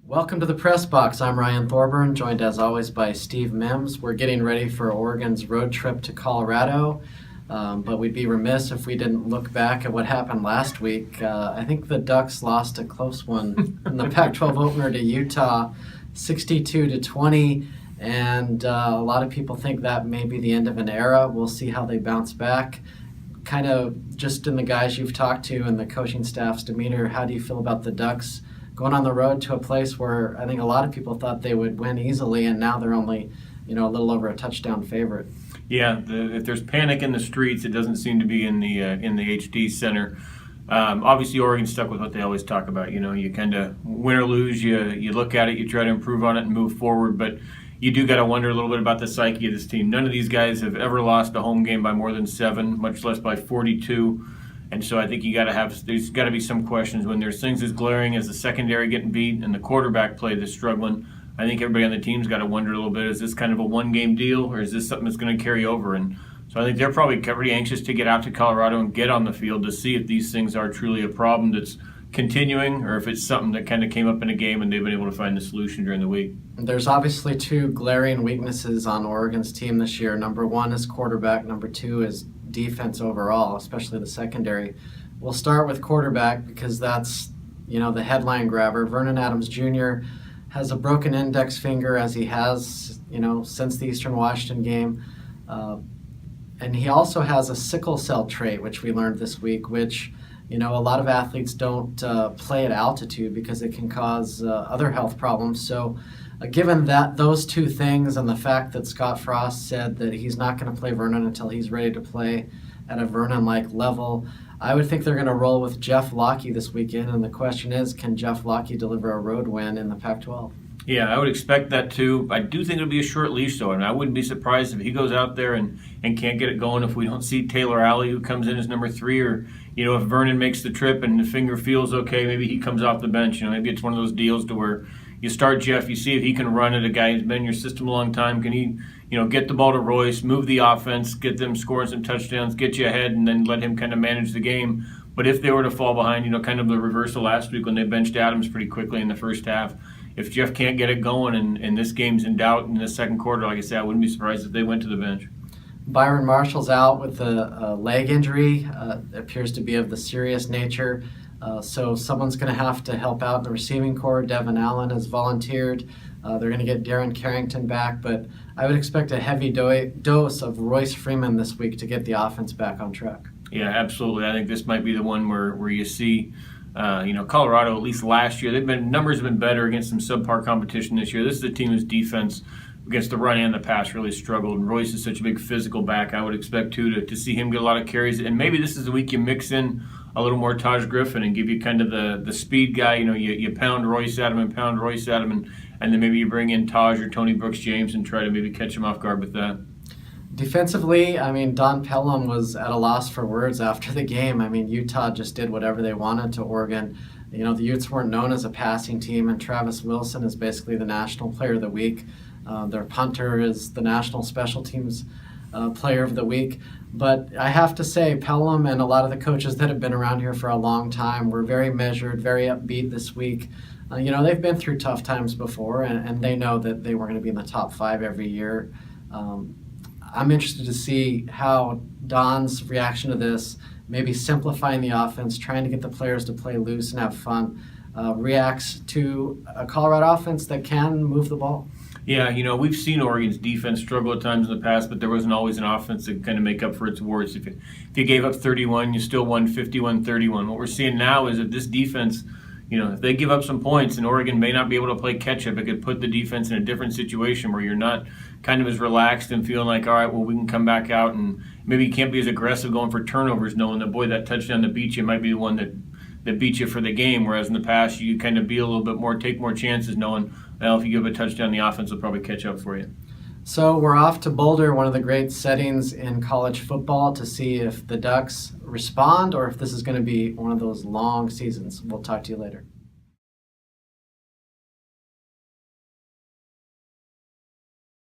Welcome to the Press Box. I'm Ryan Thorburn, joined as always by Steve Mims. We're getting ready for Oregon's road trip to Colorado, but we'd be remiss if we didn't look back at what happened last week. I think the Ducks lost a close one in the Pac-12 opener to Utah, 62-20, and a lot of people think that may be the end of an era. We'll see how they bounce back. Kind of just in the guys you've talked to and the coaching staff's demeanor, how do you feel about the Ducks going on the road to a place where I think a lot of people thought they would win easily, and now they're only, a little over a touchdown favorite? Yeah, if there's panic in the streets, it doesn't seem to be in the HD Center. Obviously, Oregon's stuck with what they always talk about. You kind of win or lose, you look at it, you try to improve on it and move forward. But you do got to wonder a little bit about the psyche of this team. None of these guys have ever lost a home game by more than 7, much less by 42. And so I think there's got to be some questions when there's things as glaring as the secondary getting beat and the quarterback play that's struggling. I think everybody on the team's got to wonder a little bit, is this kind of a one-game deal, or is this something that's going to carry over? And so I think they're probably pretty anxious to get out to Colorado and get on the field to see if these things are truly a problem that's continuing, or if it's something that kind of came up in a game and they've been able to find the solution during the week. There's obviously 2 glaring weaknesses on Oregon's team this year. Number 1 is quarterback. Number 2 is defense overall, especially the secondary. We'll start with quarterback because that's, the headline grabber. Vernon Adams Jr. has a broken index finger, as he has, since the Eastern Washington game. And he also has a sickle cell trait, which we learned this week, which, a lot of athletes don't play at altitude because it can cause other health problems. So given those 2 things and the fact that Scott Frost said that he's not going to play Vernon until he's ready to play at a Vernon-like level, I would think they're going to roll with Jeff Locke this weekend. And the question is, can Jeff Locke deliver a road win in the Pac-12? Yeah, I would expect that too. I do think it'll be a short leash, though, and I wouldn't be surprised if he goes out there and can't get it going if we don't see Taylor Alley, who comes in as number 3, or, if Vernon makes the trip and the finger feels okay, maybe he comes off the bench. Maybe it's one of those deals to where you start Jeff, you see if he can run it, a guy who's been in your system a long time. Can he, get the ball to Royce, move the offense, get them scoring some touchdowns, get you ahead, and then let him kind of manage the game. But if they were to fall behind, kind of the reversal last week when they benched Adams pretty quickly in the first half, if Jeff can't get it going and this game's in doubt in the second quarter, like I said, I wouldn't be surprised if they went to the bench. Byron Marshall's out with a leg injury. Appears to be of the serious nature. So someone's going to have to help out in the receiving corps. Devin Allen has volunteered. They're going to get Darren Carrington back. But I would expect a heavy dose of Royce Freeman this week to get the offense back on track. Yeah, absolutely. I think this might be the one where you see Colorado, at least last year, numbers have been better against some subpar competition this year. This is a team whose defense against the run and the pass really struggled. And Royce is such a big physical back. I would expect, too, to see him get a lot of carries. And maybe this is the week you mix in a little more Taj Griffin and give you kind of the speed guy. You pound Royce at him and pound Royce at him, and then maybe you bring in Taj or Tony Brooks-James and try to maybe catch him off guard with that. Defensively, Don Pellum was at a loss for words after the game. Utah just did whatever they wanted to Oregon. The Utes weren't known as a passing team, and Travis Wilson is basically the National Player of the Week. Their punter is the National Special Teams Player of the Week. But I have to say, Pellum and a lot of the coaches that have been around here for a long time were very measured, very upbeat this week. They've been through tough times before, and they know that they were going to be in the top 5 every year. I'm interested to see how Don's reaction to this, maybe simplifying the offense, trying to get the players to play loose and have fun, reacts to a Colorado offense that can move the ball. Yeah, we've seen Oregon's defense struggle at times in the past, but there wasn't always an offense that kind of make up for its warts. If you gave up 31, you still won 51-31. What we're seeing now is that this defense, if they give up some points and Oregon may not be able to play catch-up, it could put the defense in a different situation where you're not kind of as relaxed and feeling like, all right, well, we can come back out, and maybe you can't be as aggressive going for turnovers, knowing that, boy, that touchdown that beat you might be the one that beat you for the game, whereas in the past you kind of be a little bit more, take more chances knowing, well, if you give a touchdown, the offense will probably catch up for you. So we're off to Boulder, one of the great settings in college football, to see if the Ducks respond or if this is going to be one of those long seasons. We'll talk to you later.